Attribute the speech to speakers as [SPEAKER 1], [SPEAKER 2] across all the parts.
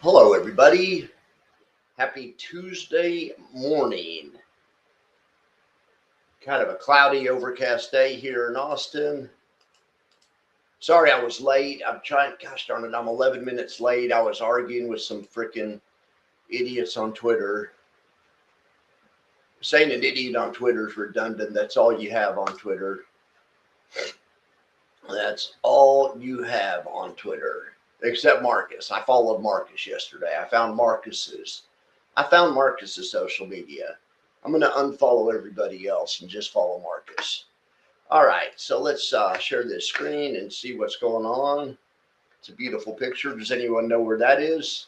[SPEAKER 1] Hello, everybody. Happy Tuesday morning. Kind of a cloudy, overcast day here in Austin. Sorry I was late. Gosh darn it, I'm 11 minutes late. I was arguing with some freaking idiots on Twitter. Saying an idiot on Twitter is redundant. That's all you have on Twitter. That's all you have on Twitter. Except Marcus. I followed Marcus yesterday. I found Marcus's social media. I'm going to unfollow everybody else and just follow Marcus. All right, so let's share this screen and see what's going on. It's a beautiful picture. Does anyone know where that is?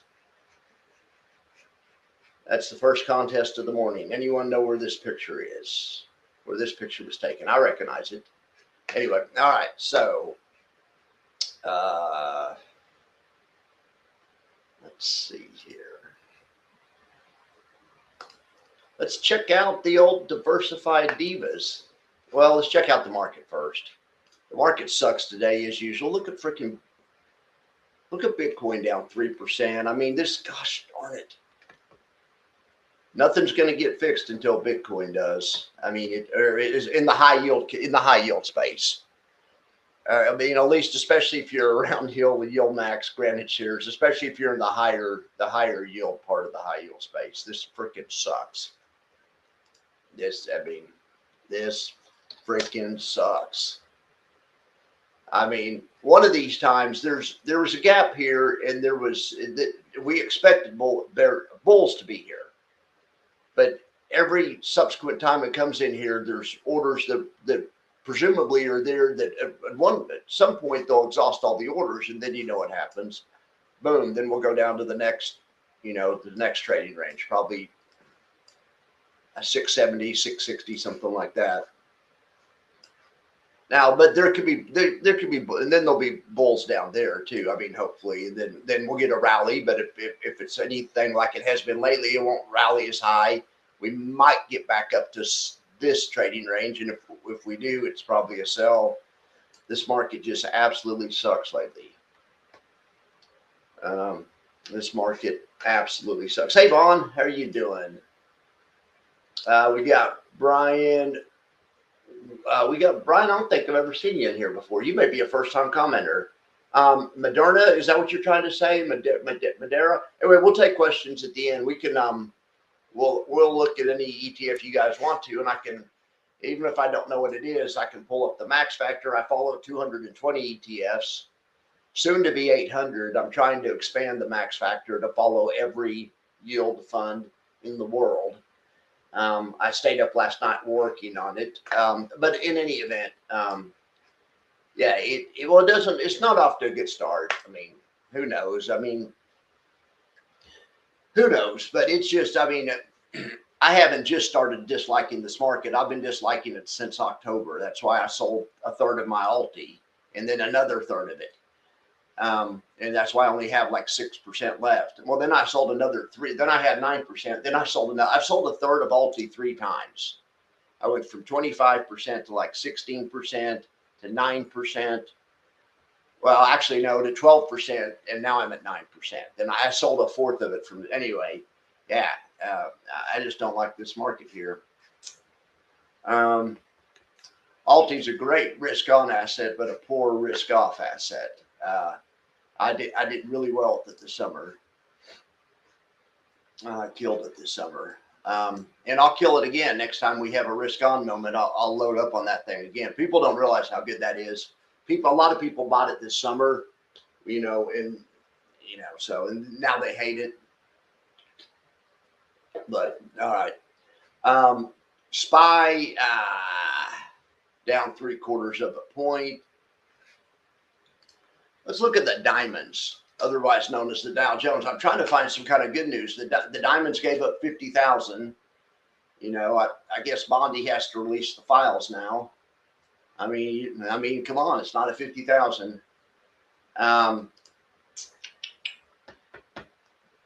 [SPEAKER 1] That's the first contest of the morning. Anyone know where this picture is? Where this picture was taken? I recognize it. Anyway, all right, so let's see here. Let's check out the old diversified divas. Well, let's check out the market first. The market sucks today as usual. Look at Bitcoin down 3%. I mean, gosh darn it. Nothing's going to get fixed until Bitcoin does. I mean, it is in the high yield space. I mean, at least, especially if you're around yield with yield max granted shares, especially if you're in the higher yield part of the high yield space. This freaking sucks. This freaking sucks. I mean, one of these times there was a gap here, and we expected bulls to be here, but every subsequent time it comes in here, there's orders that presumably are there that at some point they'll exhaust all the orders, and then you know what happens. Boom, then we'll go down to the next trading range, probably a 670, 660, something like that. Now, but there could be, and then there'll be bulls down there too. I mean, hopefully, and then we'll get a rally. But if it's anything like it has been lately, it won't rally as high. We might get back up to this trading range, and if we do, it's probably a sell. This market just absolutely sucks lately. This market absolutely sucks. Hey, Vaughn, how are you doing? We got Brian. I don't think I've ever seen you in here before. You may be a first-time commenter. Moderna, is that what you're trying to say? Madeira? Anyway, we'll take questions at the end. We can we'll look at any ETF you guys want to, and I can, even if I don't know what it is, I can pull up the max factor. I follow 220 ETFs, soon to be 800. I'm trying to expand the max factor to follow every yield fund in the world. I stayed up last night working on it. But in any event, yeah, it's not off to a good start. I mean, who knows? But it's just, I haven't just started disliking this market. I've been disliking it since October. That's why I sold a third of my Alti and then another third of it. And that's why I only have like 6% left. Well, then I sold another 3%. Then I had 9%. Then I've sold a third of Alti 3 times. I went from 25% to like 16% to 9%. Well, actually, no, to 12%. And now I'm at 9%. Then I sold a fourth of it anyway. Yeah. I just don't like this market here. Alti's a great risk on asset, but a poor risk off asset. I did really well with it this summer. I killed it this summer. And I'll kill it again next time we have a risk on moment. I'll load up on that thing again. People don't realize how good that is. A lot of people bought it this summer, and now they hate it. But all right. SPY down 0.75 of a point. Let's look at the diamonds, otherwise known as the Dow Jones. I'm trying to find some kind of good news. The diamonds gave up 50,000. I guess Bondi has to release the files now. I mean, come on, it's not a 50,000.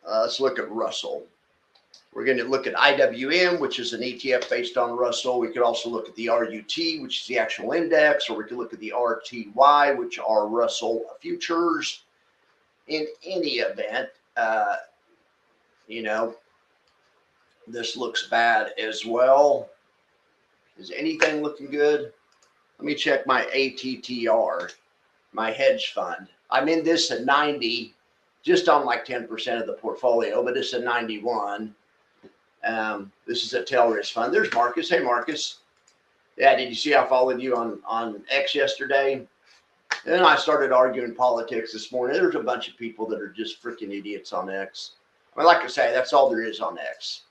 [SPEAKER 1] Let's look at Russell. We're going to look at IWM, which is an ETF based on Russell. We could also look at the RUT, which is the actual index, or we could look at the RTY, which are Russell futures. In any event, You know, this looks bad as well. Is anything looking good? Let me check my ATTR, my hedge fund. I'm in this at 90, just on like 10% of the portfolio, but it's at 91. This is a tail risk fund. There's Marcus. Hey, Marcus. Yeah, did you see I followed you on X yesterday? And then I started arguing politics this morning. There's a bunch of people that are just freaking idiots on X. I mean, like I say, that's all there is on X.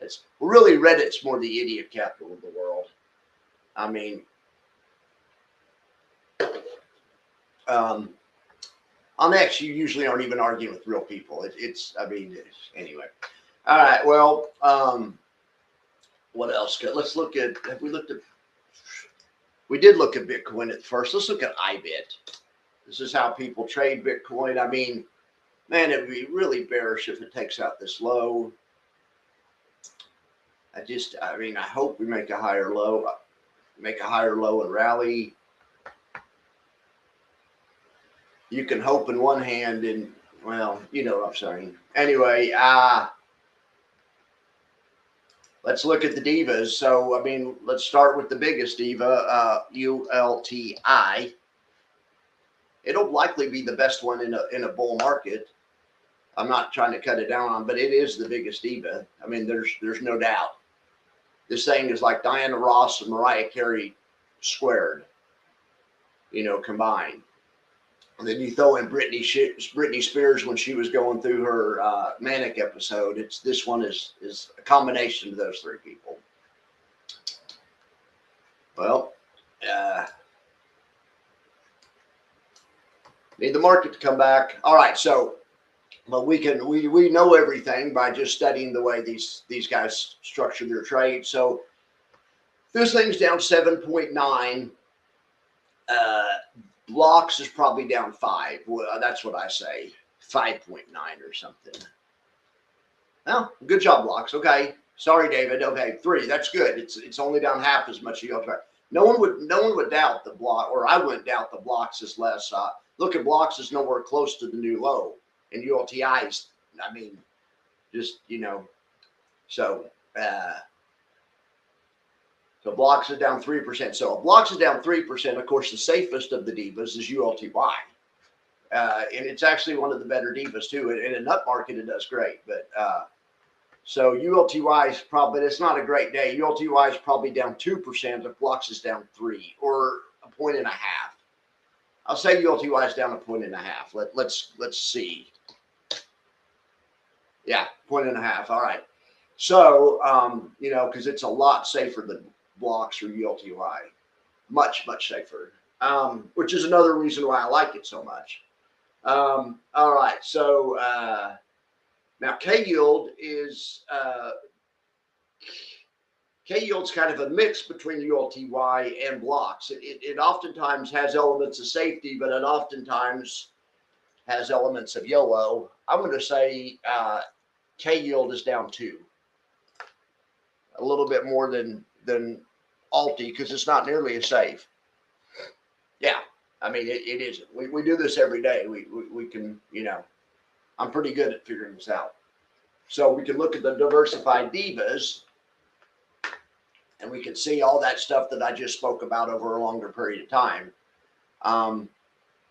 [SPEAKER 1] It's really Reddit's more the idiot capital of the world. I mean, on X, you usually aren't even arguing with real people. Anyway. All right, well, what else? Let's look at, we did look at Bitcoin at first. Let's look at IBIT. This is how people trade Bitcoin. I mean, man, it would be really bearish if it takes out this low. I hope we make a higher low and rally. You can hope in one hand and, well, you know what I'm saying. Anyway, let's look at the divas. So, I mean, let's start with the biggest diva, ULTI. It'll likely be the best one in a bull market. I'm not trying to cut it down on, but it is the biggest diva. I mean, there's no doubt. This thing is like Diana Ross and Mariah Carey squared, combined. And then you throw in Britney Spears when she was going through her manic episode. This one is a combination of those three people. Well, need the market to come back. All right, so we know everything by just studying the way these guys structure their trade. So this thing's down 7.9. Blocks is probably down 5. Well, that's what I say, 5.9 or something. Well, good job, Blocks. Okay, sorry, David. Okay, 3. That's good. It's only down half as much as you are. No one would doubt the block, or I wouldn't doubt the Blocks is less. Look at Blocks is nowhere close to the new low, and ULTI's. I mean, just so. So Blocks is down 3%. So if Blocks is down 3%, of course, the safest of the divas is ULTY. And it's actually one of the better divas, too. In a nut market, it does great. But so ULTY is probably, it's not a great day. ULTY is probably down 2% if Blocks is down 3 or 1.5 points. I'll say ULTY is down 1.5 points. Let's see. Yeah, 1.5 points. All right. So, because it's a lot safer than Blocks or ULTY, much safer, which is another reason why I like it so much. All right, so now K-yield is K-yield's kind of a mix between ULTY and Blocks. It oftentimes has elements of safety, but it oftentimes has elements of YOLO. I'm going to say K-yield is down 2. A little bit more than Alti, because it's not nearly as safe. Yeah, I mean it isn't. We do this every day. We can, I'm pretty good at figuring this out. So we can look at the diversified divas, and we can see all that stuff that I just spoke about over a longer period of time.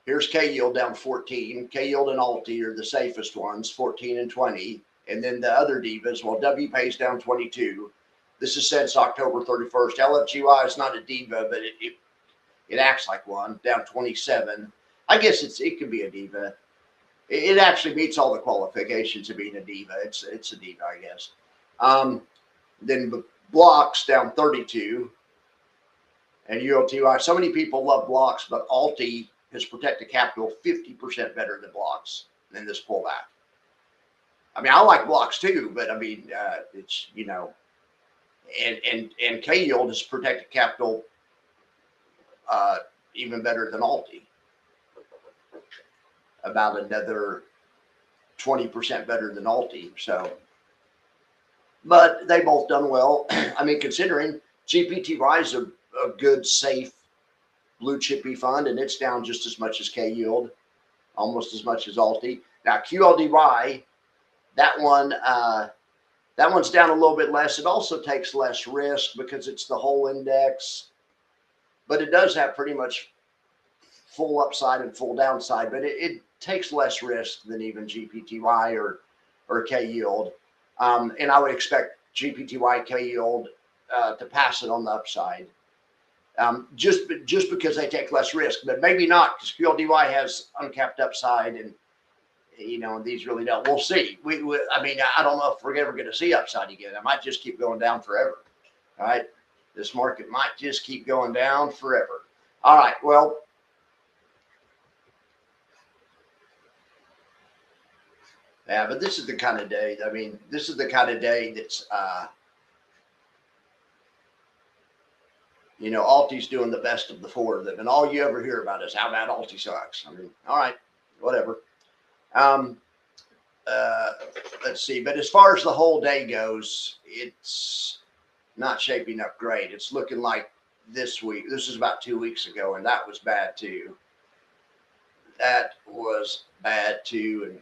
[SPEAKER 1] Here's K-yield down 14. K-yield and Alti are the safest ones, 14 and 20. And then the other divas, well, WPay's down 22. This is since October 31st. LFGY is not a diva, but it acts like one, down 27. I guess it could be a diva. It actually meets all the qualifications of being a diva. It's a diva, I guess. Then Blocks down 32, and ULTY. So many people love Blocks, but Alti has protected capital 50% better than Blocks in this pullback. I mean, I like Blocks too, but I mean, it's and K-yield has protected capital even better than Alti. About another 20% better than Alti. So, but they both done well. I mean, considering GPTY is a good, safe, blue chippy fund, and it's down just as much as K-yield, almost as much as Alti. Now, QLDY That one, that one's down a little bit less. It also takes less risk because it's the whole index, but it does have pretty much full upside and full downside, but it takes less risk than even GPTY or K yield. And I would expect GPTY K yield to pass it on the upside. Just because they take less risk, but maybe not, because QLDY has uncapped upside, and these really don't. We'll see. I mean, I don't know if we're ever going to see upside again. It might just keep going down forever. All right, this market might just keep going down forever. All right, well, yeah, but this is the kind of day. I mean, this is the kind of day that's Alti's doing the best of the four of them, and all you ever hear about is how bad Alti sucks. I mean, all right, whatever. Let's see. But as far as the whole day goes, it's not shaping up great. It's looking like this week. This is about 2 weeks ago, and that was bad too. That was bad too, and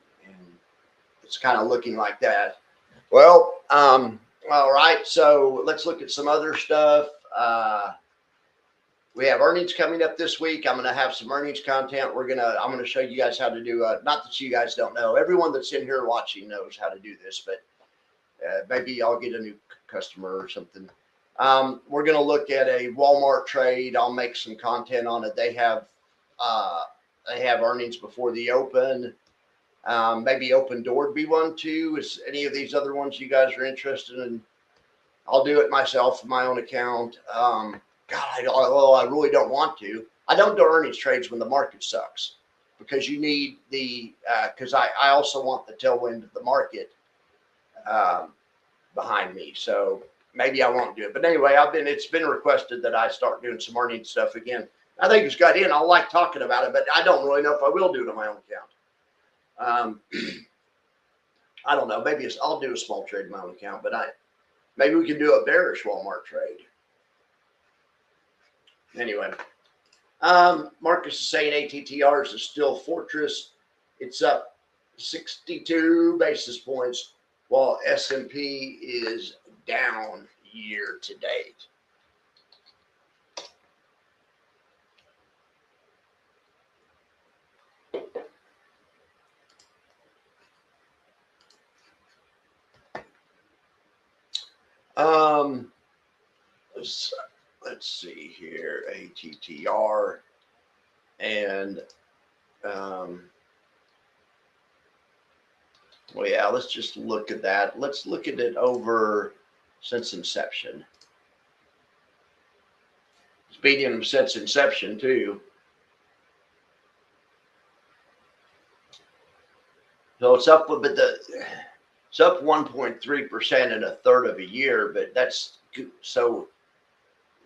[SPEAKER 1] it's kind of looking like that. Well, all right. So let's look at some other stuff. We have earnings coming up this week. I'm going to have some earnings content. I'm going to show you guys how to do, not that you guys don't know. Everyone that's in here watching knows how to do this, but maybe I'll get a new customer or something. We're going to look at a Walmart trade. I'll make some content on it. They have earnings before the open. Maybe Open Door would be one too. Is any of these other ones you guys are interested in? I'll do it myself, my own account. God, although I really don't want to. I don't do earnings trades when the market sucks, because you need because I also want the tailwind of the market behind me. So maybe I won't do it. But anyway, it's been requested that I start doing some earnings stuff again. I think it's got in. I like talking about it, but I don't really know if I will do it on my own account. I don't know. Maybe I'll do a small trade in my own account, but maybe we can do a bearish Walmart trade. Anyway, Marcus is saying ATTRs is still fortress. It's up 62 basis points, while S&P is down year to date. Let's see here, ATTR, and well, yeah, let's just look at that. Let's look at it over since inception. It's beating them since inception too. So it's up, but it's up 1.3% in a third of a year, but that's so.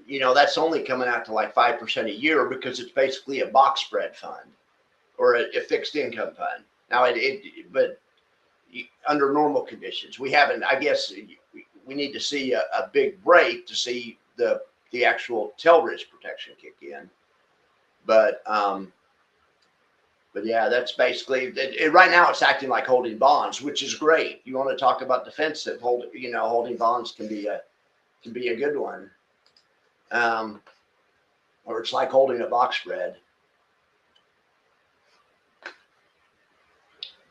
[SPEAKER 1] That's only coming out to like 5% a year, because it's basically a box spread fund or a fixed income fund. Now, but under normal conditions, we haven't. I guess we need to see a big break to see the actual tail risk protection kick in. But yeah, that's basically right now. It's acting like holding bonds, which is great. You want to talk about defensive holding bonds can be a good one. Or it's like holding a box spread.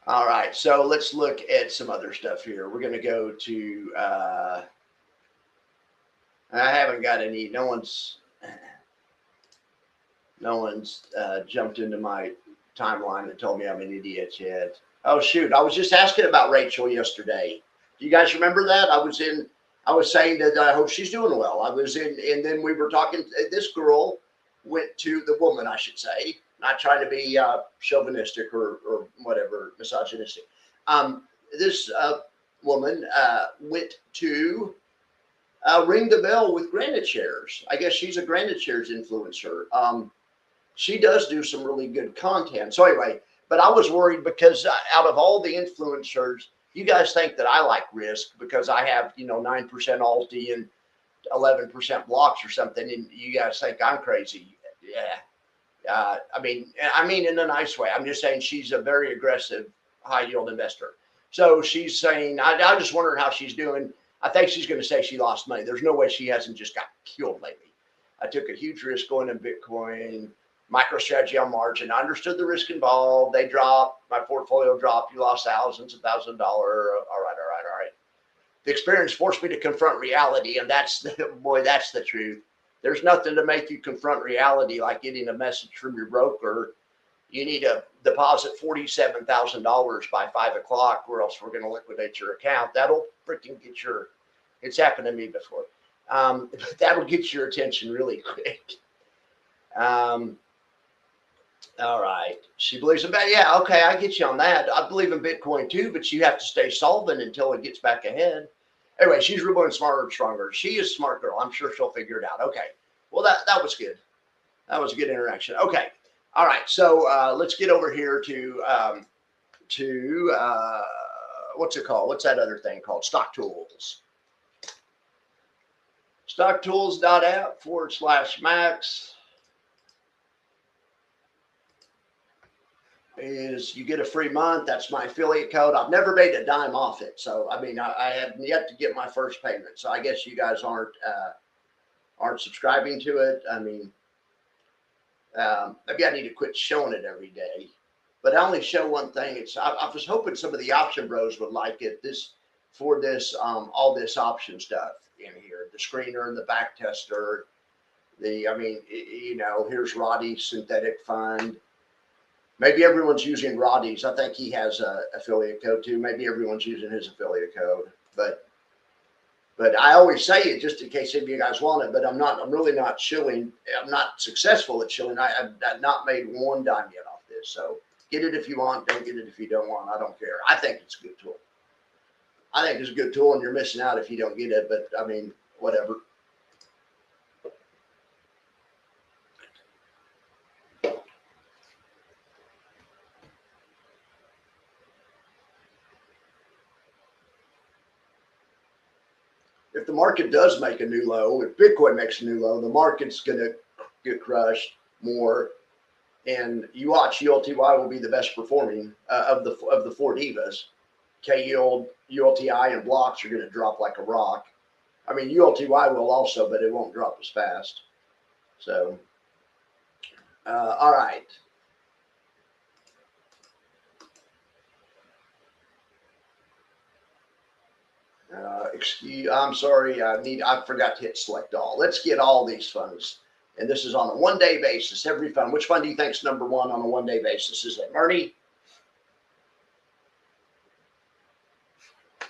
[SPEAKER 1] All right, so let's look at some other stuff here. We're going to go to, I haven't got any, no one's jumped into my timeline and told me I'm an idiot yet. Oh, shoot, I was just asking about Rachel yesterday. Do you guys remember that? I was saying that I hope she's doing well. And then we were talking. This girl went to the woman, I should say, not trying to be chauvinistic or whatever, misogynistic. This woman went to ring the bell with Granite Shares. I guess she's a Granite Shares influencer. She does do some really good content. So anyway, but I was worried because out of all the influencers, you guys think that I like risk because I have, 9% Alti and 11% blocks or something, and you guys think I'm crazy. Yeah. I mean in a nice way. I'm just saying she's a very aggressive high yield investor. So she's saying, I just wondering how she's doing. I think she's going to say she lost money. There's no way she hasn't just got killed lately. I took a huge risk going in Bitcoin, MicroStrategy on margin. I understood the risk involved. They dropped. My portfolio dropped. You lost thousands of $1,000. All right. The experience forced me to confront reality, and that's that's the truth. There's nothing to make you confront reality like getting a message from your broker. You need to deposit $47,000 by 5 o'clock, or else we're going to liquidate your account. That'll freaking get your. It's happened to me before. That'll get your attention really quick. All right. She believes in that. Yeah, okay, I get you on that. I believe in Bitcoin too, but you have to stay solvent until it gets back ahead. Anyway, she's real and smarter and stronger. She is a smart girl. I'm sure she'll figure it out. Okay. Well, that was good. That was a good interaction. Okay. All right. So let's get over here to what's it called? What's that other thing called? Stock Tools. StockTools.app/Max is you get a free month. That's my affiliate code. I've never made a dime off it. So, I mean, I have yet to get my first payment. So I guess you guys aren't subscribing to it. I mean, maybe I need to quit showing it every day, but I only show one thing. I was hoping some of the option bros would like it all this option stuff in here, the screener and the back tester. Here's Roddy's synthetic fund. Maybe everyone's using Roddy's. I think he has a affiliate code too. Maybe everyone's using his affiliate code, but I always say it just in case any of you guys want it, but I'm really not shilling. I'm not successful at shilling. I've not made one dime yet off this. So get it if you want, don't get it if you don't want. I don't care. I think it's a good tool. I think it's a good tool and you're missing out if you don't get it, but I mean, whatever. If the market does make a new low, if Bitcoin makes a new low, the market's going to get crushed more. And you watch, ULTY will be the best performing of the four divas. K-Yield, ULTI, and blocks are going to drop like a rock. I mean, ULTY will also, but it won't drop as fast. So, all right. I'm sorry. I forgot to hit select all. Let's get all these funds. And this is on a one-day basis. Every fund. Which fund do you think is number one on a one-day basis? Is it Murray?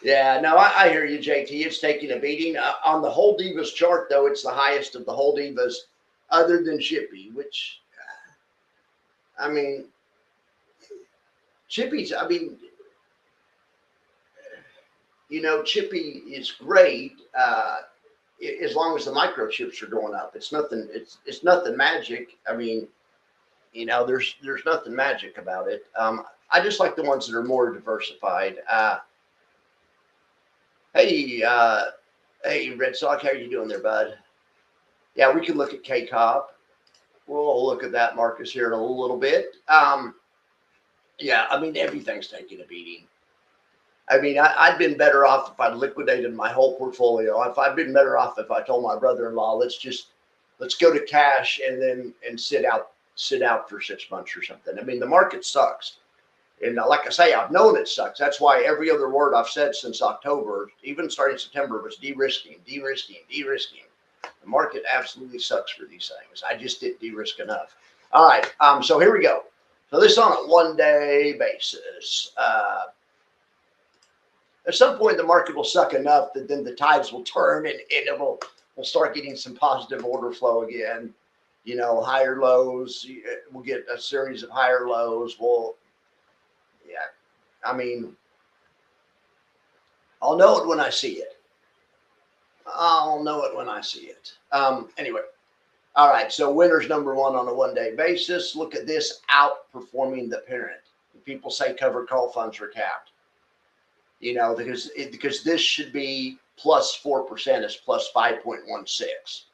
[SPEAKER 1] Yeah, no, I hear you, JT. It's taking a beating. On the whole Divas chart, though, it's the highest of the whole Divas other than Chippy, which, I mean, Chippy's, I mean, Chippy is great as long as the microchips are going up. It's nothing. It's nothing magic. I mean, there's nothing magic about it. I just like the ones that are more diversified. Hey, Red Sox, how are you doing there, bud? Yeah, we can look at K-Cop. We'll look at that, Marcus, here in a little bit. Yeah, I mean, everything's taking a beating. I mean, I'd been better off if I'd liquidated my whole portfolio. I'd been better off if I told my brother-in-law, let's go to cash and sit out for 6 months or something. I mean, the market sucks. And like I say, I've known it sucks. That's why every other word I've said since October, even starting September, was de-risking. The market absolutely sucks for these things. I just didn't de-risk enough. All right, so here we go. So this is on a one-day basis. At some point, the market will suck enough that then the tides will turn and we'll start getting some positive order flow again. Higher lows. We'll get a series of higher lows. I mean, I'll know it when I see it. Anyway, all right. So winners number one on a one-day basis. Look at this, outperforming the parent. People say covered call funds are capped. Because this should be plus 4%, is plus 5.16.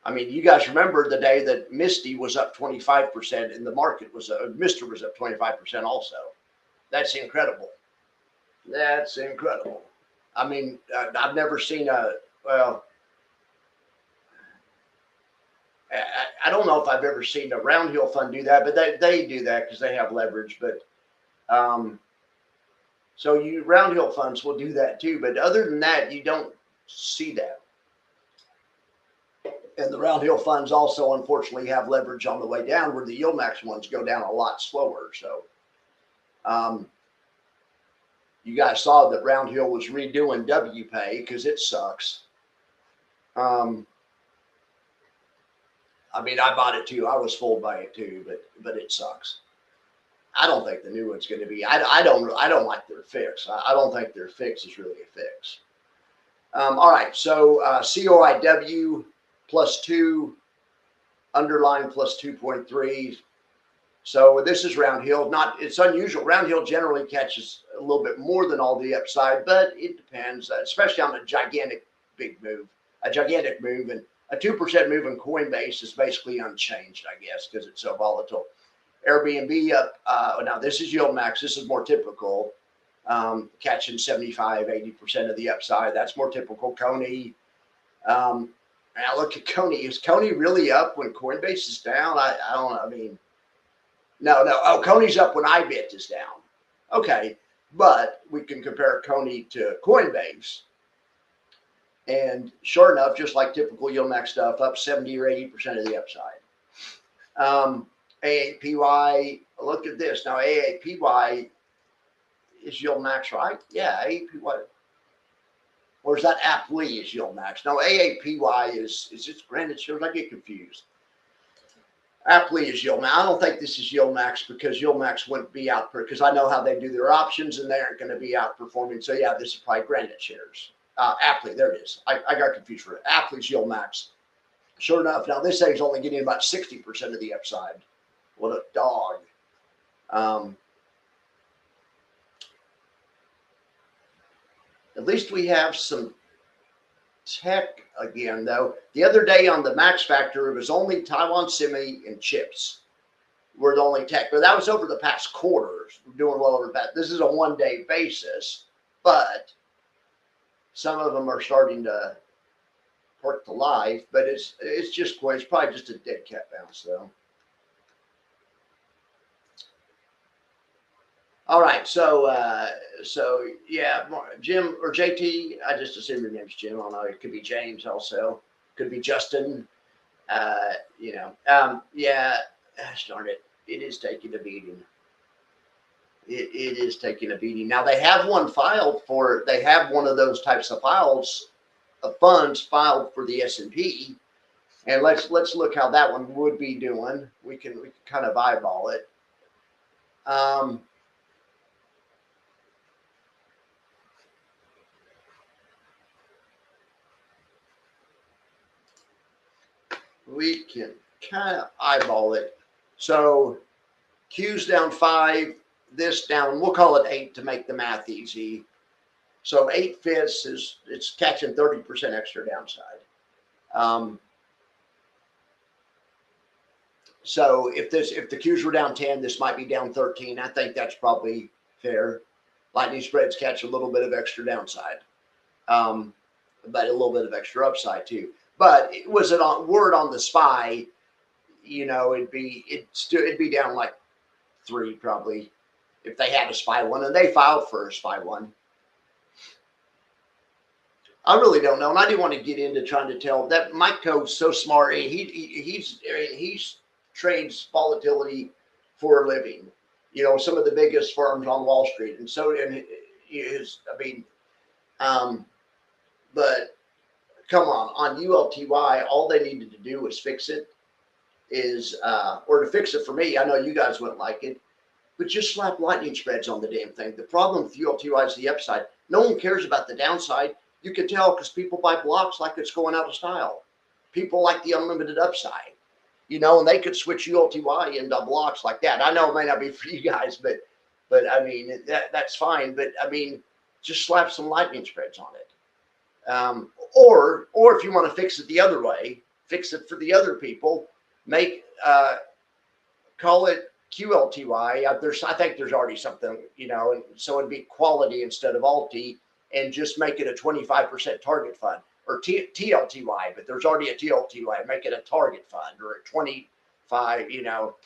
[SPEAKER 1] I mean, you guys remember the day that Misty was up 25% and the market was Mr. was up 25% also. That's incredible. That's incredible. I mean, I've never seen a, well, I don't know if I've ever seen a round hill fund do that, but they do that because they have leverage. But so you round hill funds will do that too. But other than that, you don't see that. And the round hill funds also, unfortunately, have leverage on the way down, where the yield max ones go down a lot slower. So you guys saw that round hill was redoing WPay because it sucks. I mean, I bought it too. I was fooled by it too, but it sucks. I don't think the new one's going to be. I don't like their fix. I don't think their fix is really a fix. All right, so COIW +2, underlying +2.3. So this is round hill. It's unusual. Round hill generally catches a little bit more than all the upside, but it depends, especially on a gigantic move, and a 2% move in Coinbase is basically unchanged, I guess, because it's so volatile. Airbnb up. Now this is yield max. This is more typical. Catching 75, 80% of the upside. That's more typical. Coney. Now look at Coney. Is Coney really up when Coinbase is down? I don't know. I mean, no. Oh, Coney's up when IBIT is down. Okay, but we can compare Coney to Coinbase. And sure enough, just like typical yield max stuff, up 70 or 80% of the upside. AAPY, look at this. Now, AAPY is yield max, right? Yeah, AAPY. Or is that AppLee is yield max? No, AAPY is it granted shares? I get confused. AppLee is yield max. I don't think this is yield max because yield max wouldn't be out because I know how they do their options and they aren't going to be outperforming. So yeah, this is probably granted shares. AppLee, there it is. I got confused for it. AppLee's yield max. Sure enough, now this thing's only getting about 60% of the upside. What a dog. At least we have some tech again, though. The other day on the Max Factor, it was only Taiwan Semi and chips were the only tech. But that was over the past quarters. We're doing well over that. This is a one-day basis, but some of them are starting to work to life. But it's probably just a dead cat bounce, though. All right, so yeah, Jim or JT. I just assume your name's Jim. I don't know. It could be James also. Could be Justin. Yeah. Gosh darn it! It is taking a beating. It is taking a beating. Now they have one filed for. They have one of those types of files, of funds filed for the S&P, and let's look how that one would be doing. We can kind of eyeball it. We can kind of eyeball it. So Q's down 5, this down, we'll call it 8 to make the math easy. So 8/5 it's catching 30% extra downside. So if the Q's were down 10, this might be down 13. I think that's probably fair. Lightning spreads catch a little bit of extra downside, but a little bit of extra upside too. But was it on word on the SPY? You know, it'd be down like 3 probably if they had a SPY one, and they filed for a SPY one. I really don't know, and I do want to get into trying to tell that Mike Coe's so smart. He's trades volatility for a living. You know, some of the biggest firms on Wall Street, and so but come on ULTY, all they needed to do was fix it. Or to fix it for me. I know you guys wouldn't like it, but just slap lightning spreads on the damn thing. The problem with ULTY is the upside. No one cares about the downside. You can tell because people buy blocks like it's going out of style. People like the unlimited upside, you know, and they could switch ULTY into blocks like that. I know it may not be for you guys, but I mean, that's fine. But I mean, just slap some lightning spreads on it. Or if you want to fix it the other way, fix it for the other people, call it QLTY. I think there's already something, you know, and so it'd be quality instead of alti, and just make it a 25% target fund, or TLTY. But there's already a TLTY. Make it a target fund or a 25, you know.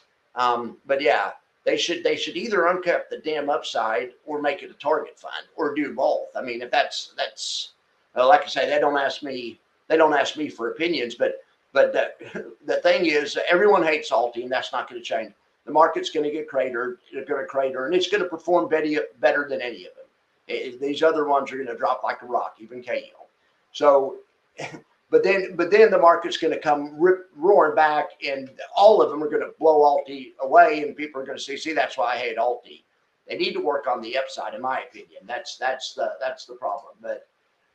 [SPEAKER 1] But yeah, they should either uncap the damn upside or make it a target fund or do both. I mean, if that's like I say, they don't ask me for opinions, but the thing is, everyone hates alti, and that's not going to change. The market's going to get cratered. It's going to crater, and it's going to perform better than any of them. These other ones are going to drop like a rock, even KO. So, but then the market's going to come roaring back, and all of them are going to blow alti away, and people are going to see that's why I hate alti. They need to work on the upside, in my opinion. That's the problem. But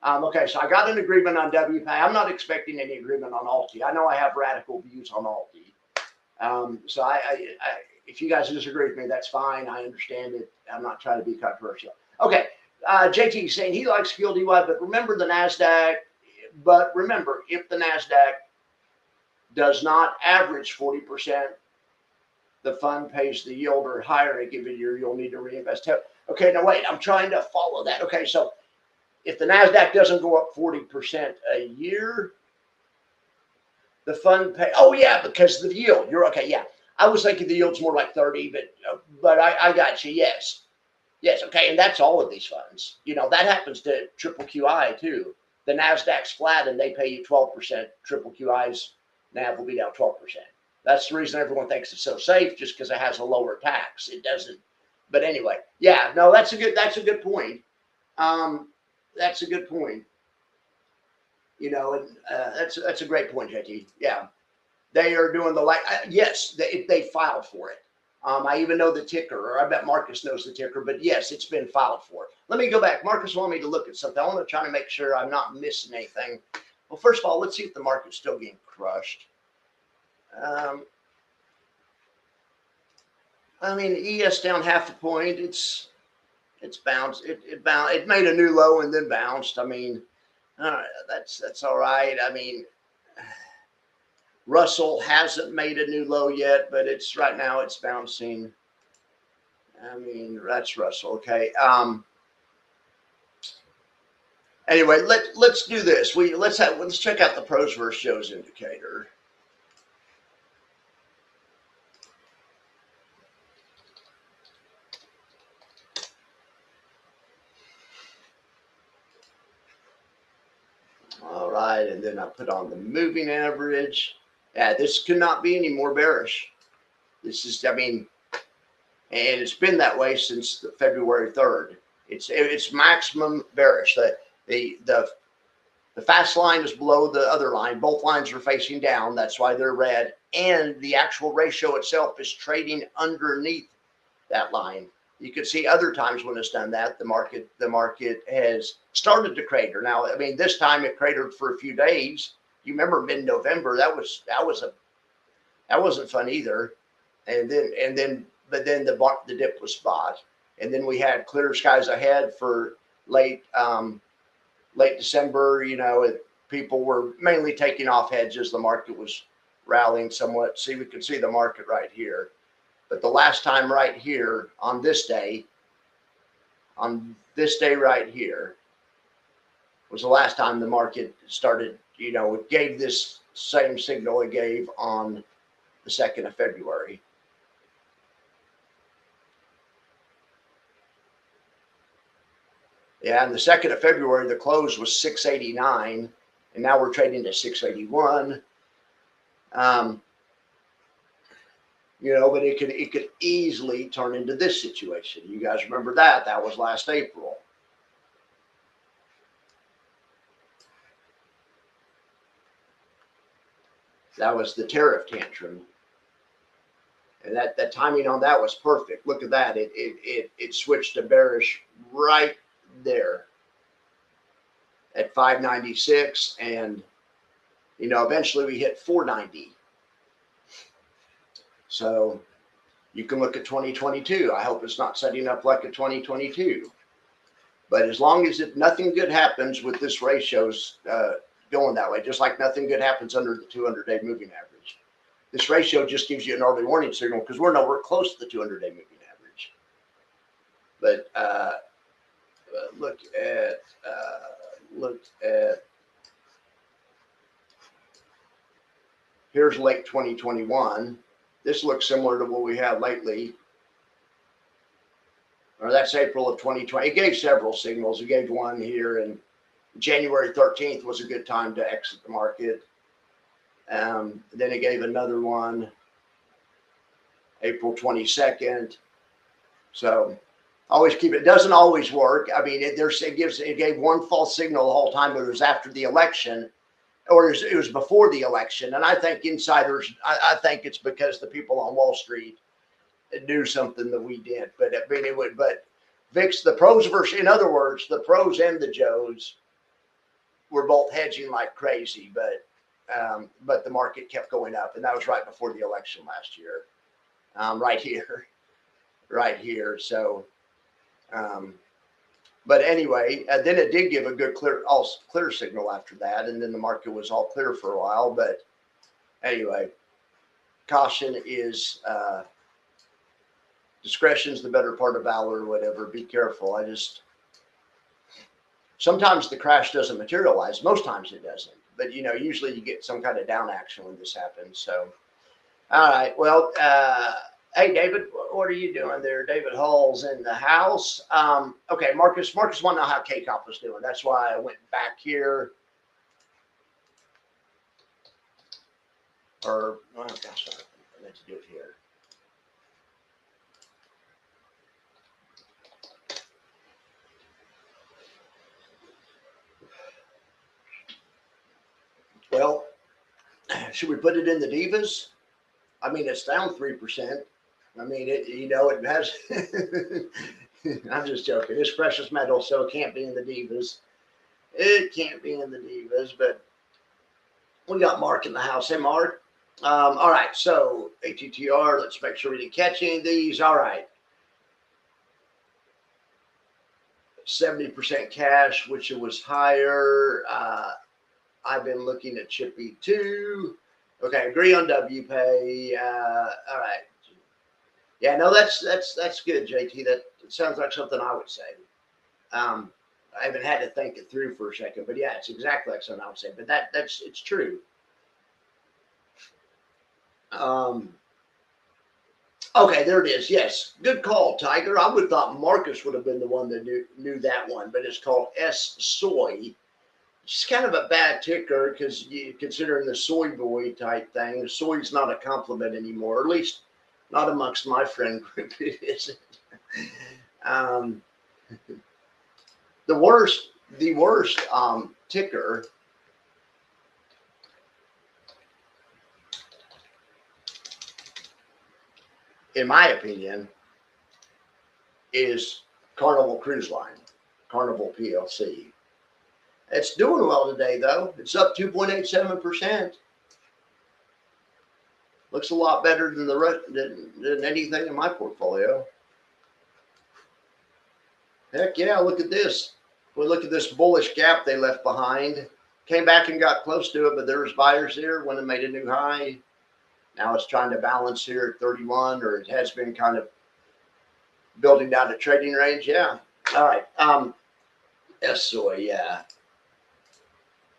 [SPEAKER 1] okay, so I got an agreement on WPay. I'm not expecting any agreement on alti. I know I have radical views on alti. So if you guys disagree with me, that's fine. I understand it. I'm not trying to be controversial. Okay. JT saying he likes QLDY, but remember the NASDAQ. But remember, if the NASDAQ does not average 40%, the fund pays the yield or higher in a given year, you'll need to reinvest. Okay, now wait, I'm trying to follow that. Okay, so if the NASDAQ doesn't go up 40% a year, the fund pay. Oh yeah, because the yield. You're okay. Yeah, I was thinking the yield's more like 30, but I got you. Yes. Okay, and that's all of these funds. You know, that happens to triple QI too. The NASDAQ's flat and they pay you 12%. Triple QI's NAV will be down 12%. That's the reason everyone thinks it's so safe, just because it has a lower tax. It doesn't. But anyway, yeah, no, that's a good point. That's a good point. You know, and that's a great point, JT. Yeah, they are doing the yes, they filed for it. I even know the ticker, or I bet Marcus knows the ticker. But yes, it's been filed for. Let me go back. Marcus wanted me to look at something. I want to try to make sure I'm not missing anything. Well, first of all, let's see if the market's still getting crushed. I mean, ES down half a point. It's bounced. It made a new low and then bounced. I mean, that's all right. I mean, Russell hasn't made a new low yet, but right now it's bouncing. I mean, that's Russell. Okay. Anyway, let's do this. Let's check out the pros versus shows indicator. All right, and then I put on the moving average. Yeah, this could not be any more bearish. This is, I mean, and it's been that way since February 3rd. It's maximum bearish. The fast line is below the other line. Both lines are facing down. That's why they're red. And the actual ratio itself is trading underneath that line. You can see other times when it's done that, the market has started to crater. Now, I mean, this time it cratered for a few days. You remember mid-November? That wasn't fun either. But then the dip was spot, and then we had clear skies ahead for late December. You know, people were mainly taking off hedges. The market was rallying somewhat. See, we can see the market right here. But the last time right here on this day right here, was the last time the market started, you know, it gave this same signal it gave on the 2nd of February. Yeah, and the 2nd of February, the close was 689, and now we're trading to 681. You know, but it could easily turn into this situation. You guys remember that? That was last April. That was the tariff tantrum. And that timing on that was perfect. Look at that. It switched to bearish right there at 596, and you know, eventually we hit 490. So you can look at 2022. I hope it's not setting up like a 2022. But as long as nothing good happens with this ratio's going that way, just like nothing good happens under the 200-day moving average. This ratio just gives you an early warning signal because we're nowhere close to the 200-day moving average. But look at here's late 2021. This looks similar to what we had lately. Or that's April of 2020. It gave several signals. It gave one here, and January 13th was a good time to exit the market. Then it gave another one April 22nd. So always keep it. Doesn't always work. I mean, it gave one false signal the whole time, but it was after the election, or it was before the election. And I think insiders, I think it's because the people on Wall Street knew something that we did. But I mean, but VIX, the pros versus, in other words, the pros and the Joes were both hedging like crazy, but the market kept going up, and that was right before the election last year. Right here. So, but anyway, then it did give a good clear signal after that, and then the market was all clear for a while. But anyway, caution is discretion's the better part of valor, or whatever. Be careful. Sometimes the crash doesn't materialize. Most times it doesn't. But usually you get some kind of down action when this happens. So, all right. Well, hey, David, what are you doing there? David Hull's in the house. Okay, Marcus wanted to know how KCOP was doing. That's why I went back here. Oh, gosh, I meant to do it here. Well, should we put it in the divas? I mean, it's down 3%. I mean, it has. I'm just joking. It's precious metal, so it can't be in the divas. It can't be in the divas, but we got Mark in the house. Hey, Mark. All right, so ATTR, let's make sure we didn't catch any of these. All right. 70% cash, which it was higher. I've been looking at Chippy too. Okay, agree on WPay. All right. Yeah, no, that's good, JT. That sounds like something I would say. I haven't had to think it through for a second, but yeah, it's exactly like something I would say. But it's true. Okay, there it is. Yes, good call, Tiger. I would have thought Marcus would have been the one that knew that one, but it's called S-Soy. It's kind of a bad ticker because you considering the soy boy type thing. Soy's not a compliment anymore, or at least not amongst my friend group. It isn't. The worst ticker in my opinion is Carnival Cruise Line, Carnival PLC. It's doing well today, though. It's up 2.87%. Looks a lot better than the rest than anything in my portfolio. Heck yeah, look at this. We look at this bullish gap they left behind. Came back and got close to it, but there was buyers there when it made a new high. Now it's trying to balance here at 31, or it has been kind of building down to trading range. Yeah. All right. S-Soy, yeah.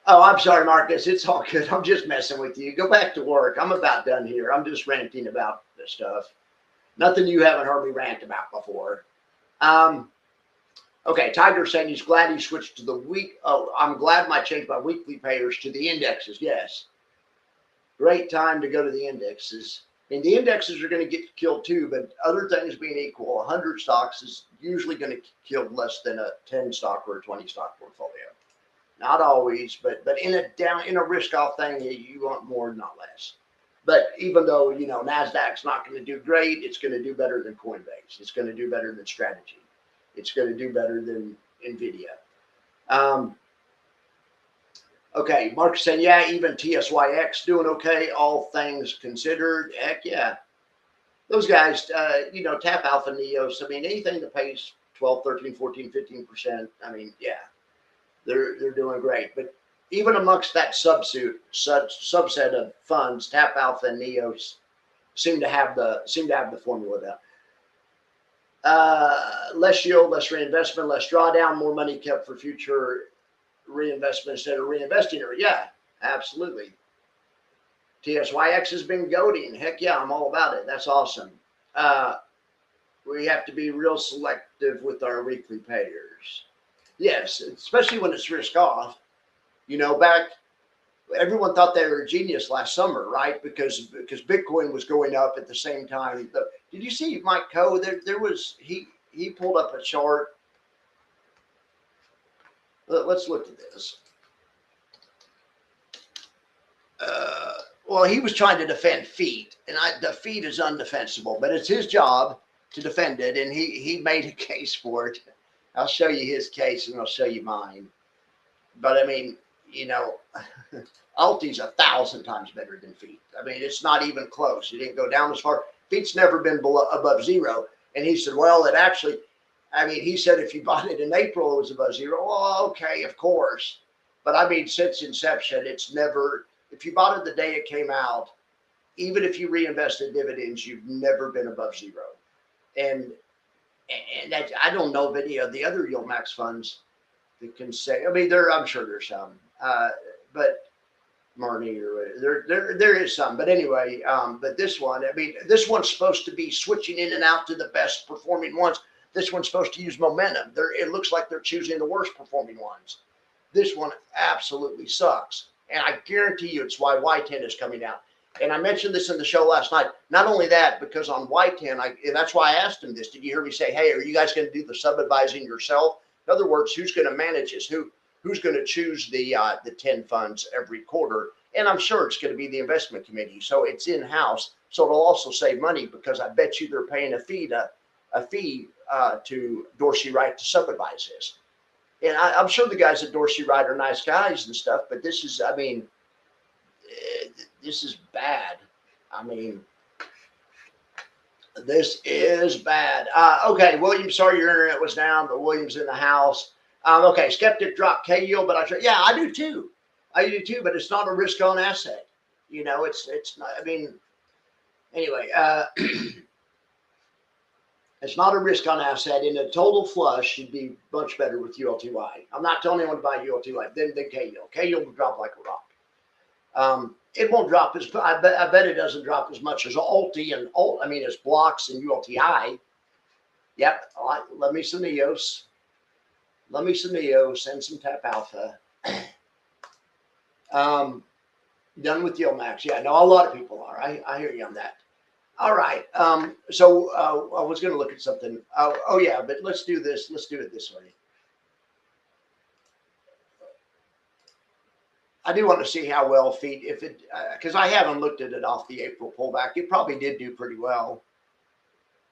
[SPEAKER 1] Oh, I'm sorry, Marcus. It's all good. I'm just messing with you. Go back to work. I'm about done here. I'm just ranting about this stuff. Nothing you haven't heard me rant about before. Okay, Tiger saying he's glad he switched to the week. Oh, I'm glad I changed my weekly payers to the indexes. Yes. Great time to go to the indexes. I mean, the indexes are going to get killed too, but other things being equal, 100 stocks is usually going to kill less than a 10 stock or a 20 stock portfolio. Not always, but in a risk off thing, you want more, not less. But even though, NASDAQ's not going to do great, it's going to do better than Coinbase. It's going to do better than Strategy. It's going to do better than NVIDIA. Okay, Mark's saying, yeah, even TSYX doing okay, all things considered. Heck yeah. Those guys, Tap Alpha Neos, I mean, anything that pays 12, 13, 14, 15%, I mean, yeah. They're doing great. But even amongst that subset of funds, Tap Alpha and Neos seem to have the formula down. Less yield, less reinvestment, less drawdown, more money kept for future reinvestment instead of reinvesting it. Yeah, absolutely. TSYX has been goading. Heck yeah, I'm all about it. That's awesome. We have to be real selective with our weekly payers. Yes, especially when it's risk off. You know, everyone thought they were a genius last summer, right? Because Bitcoin was going up at the same time. Did you see Mike Coe? There was he pulled up a chart. Let's look at this. Well, he was trying to defend feet, and the feet is undefensible, but it's his job to defend it, and he made a case for it. I'll show you his case, and I'll show you mine. But I mean, you know, Alti's 1,000 times better than feet. I mean, it's not even close. He didn't go down as far. Feet's never been above zero. And he said, well, it actually, I mean, he said if you bought it in April, it was above zero. Well, okay, of course. But I mean, since inception, it's never, if you bought it the day it came out, even if you reinvested dividends, you've never been above zero. And that, I don't know of any of the other yield max funds that can say, I mean, I'm sure there's some, but Marnie or there is some, but anyway, but this one, I mean, this one's supposed to be switching in and out to the best performing ones. This one's supposed to use momentum. It looks like they're choosing the worst performing ones. This one absolutely sucks. And I guarantee you it's why Y10 is coming out. And I mentioned this in the show last night. Not only that, because on Y10, and that's why I asked him this. Did you hear me say, hey, are you guys going to do the sub-advising yourself? In other words, who's going to manage this? Who's going to choose the 10 funds every quarter? And I'm sure it's going to be the investment committee. So it's in-house. So it'll also save money because I bet you they're paying a fee to Dorsey Wright to sub-advise this. And I'm sure the guys at Dorsey Wright are nice guys and stuff, but this is, I mean, this is bad. I mean, this is bad. Okay, William, sorry your internet was down, but William's in the house. Okay, Skeptic dropped K-Yield, but I do too. I do too, but it's not a risk-on asset. You know, it's not, I mean, anyway, it's not a risk-on asset, and a total flush should be much better with ULTY. I'm not telling anyone to buy ULTY, then K-Yield. K-Yield will drop like a rock. It won't drop as, I bet it doesn't drop as much as Alti and as blocks and ULTI. Yep, let me some Neos. Let me some Neos and some Tap Alpha. Done with Yield Max. Yeah, no, a lot of people are. I hear you on that. All right. So I was going to look at something. Oh yeah, but let's do this. Let's do it this way. I do want to see how well feet, if it, because I haven't looked at it off the April pullback. It probably did do pretty well.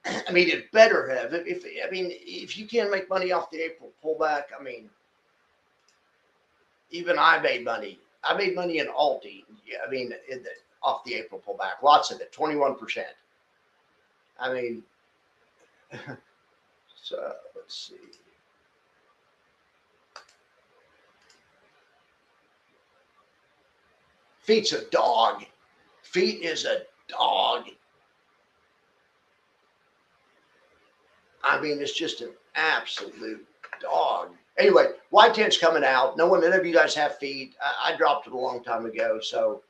[SPEAKER 1] I mean, it better have. If you can't make money off the April pullback, I mean, even I made money. I made money in Alti. Yeah, I mean, off the April pullback, lots of it, 21%. I mean, so let's see. Feet's a dog. Feet is a dog. I mean, it's just an absolute dog. Anyway, Y10's coming out. None of you guys have feet. I dropped it a long time ago. So,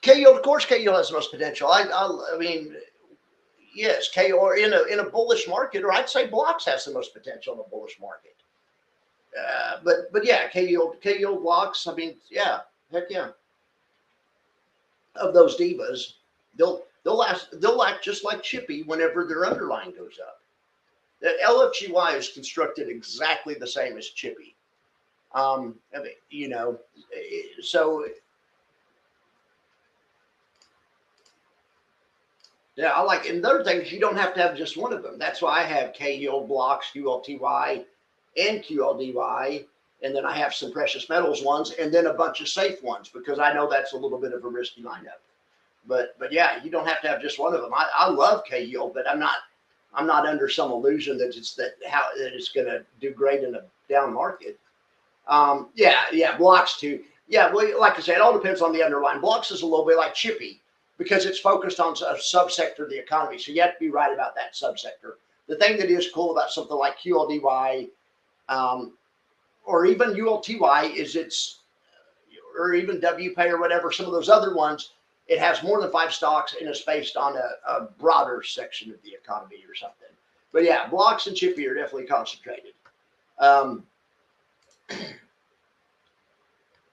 [SPEAKER 1] K-Yield, of course, K-Yield has the most potential. I mean, yes, K-Yield in a bullish market, or I'd say blocks has the most potential in a bullish market. But yeah, K-Yield blocks. I mean, yeah, heck yeah. Of those divas, they'll act just like Chippy whenever their underlying goes up. That LFGY is constructed exactly the same as Chippy. I mean, you know, so yeah, I like. And the other thing is you don't have to have just one of them. That's why I have K-Yield blocks, ULTY, and QLDY, and then I have some precious metals ones, and then a bunch of safe ones because I know that's a little bit of a risky lineup. But yeah, you don't have to have just one of them. I love K-Yield, but I'm not under some illusion that it's going to do great in a down market. Yeah, blocks too. Yeah, well, like I said, it all depends on the underlying. Blocks is a little bit like Chippy because it's focused on a subsector of the economy. So you have to be right about that subsector. The thing that is cool about something like QLDY um, or even ULTY is or even WPay or whatever, some of those other ones, it has more than 5 stocks and it's based on a broader section of the economy or something. But yeah, blocks and Chippy are definitely concentrated. Um,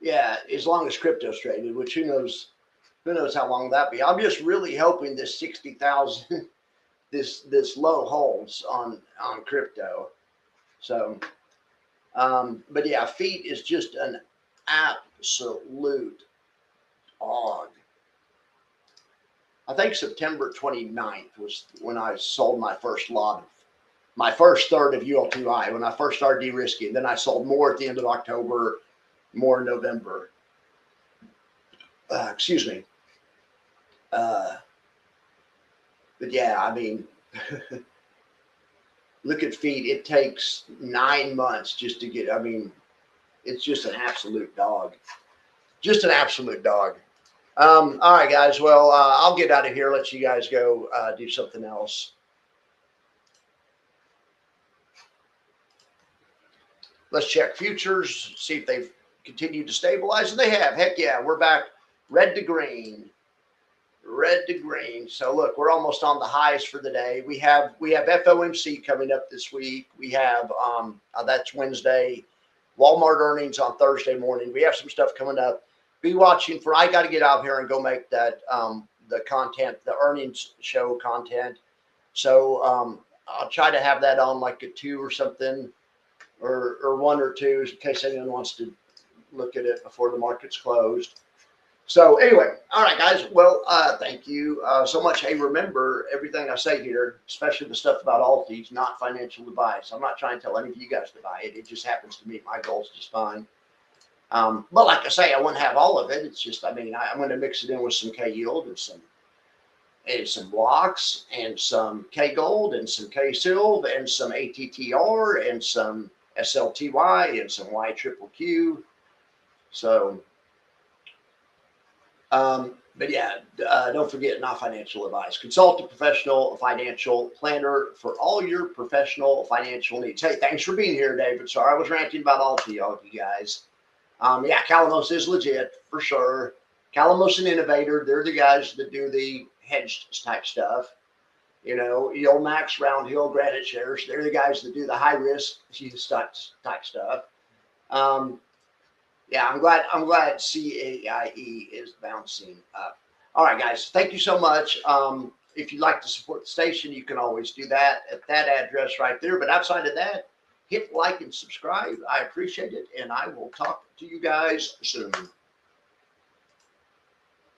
[SPEAKER 1] yeah, as long as crypto's traded, which who knows how long that be. I'm just really hoping this 60,000 this low holds on crypto. So but yeah, feet is just an absolute dog. I think September 29th was when I sold my first lot of my first third of ULTI when I first started de-risking. Then I sold more at the end of October, more in November. Excuse me. But yeah, I mean, look at feet. It takes 9 months just to get. I mean, it's just an absolute dog. Just an absolute dog. All right, guys. Well, I'll get out of here. Let you guys go do something else. Let's check futures, see if they've continued to stabilize, and they have. Heck yeah, we're back red to green. Red to green. So look, we're almost on the highs for the day. We have FOMC coming up this week. We have that's Wednesday. Walmart earnings on Thursday morning. We have some stuff coming up. Be watching for. I got to get out here and go make that the content, the earnings show content. So I'll try to have that on like at 2 or something, or 1 or 2 in case anyone wants to look at it before the market's closed. So anyway, all right, guys. Well, thank you so much. Hey, remember everything I say here, especially the stuff about Altis, not financial advice. I'm not trying to tell any of you guys to buy it. It just happens to meet my goals just fine. But like I say, I wouldn't have all of it. It's just, I mean, I'm going to mix it in with some K yield and some blocks and some K gold and some K silv and some ATTR and some SLTY and some Y triple Q. So. But yeah, don't forget, not financial advice. Consult a professional financial planner for all your professional financial needs. Hey, thanks for being here, David. Sorry I was ranting about all of you guys. Yeah, Calamos is legit for sure. Calamos and Innovator, they're the guys that do the hedged type stuff. You know, Yield Max, Round Hill, Granite Shares, they're the guys that do the high risk type stuff. Yeah, I'm glad CAIE is bouncing up. All right, guys, thank you so much. If you'd like to support the station, you can always do that at that address right there. But outside of that, hit like and subscribe. I appreciate it, and I will talk to you guys soon.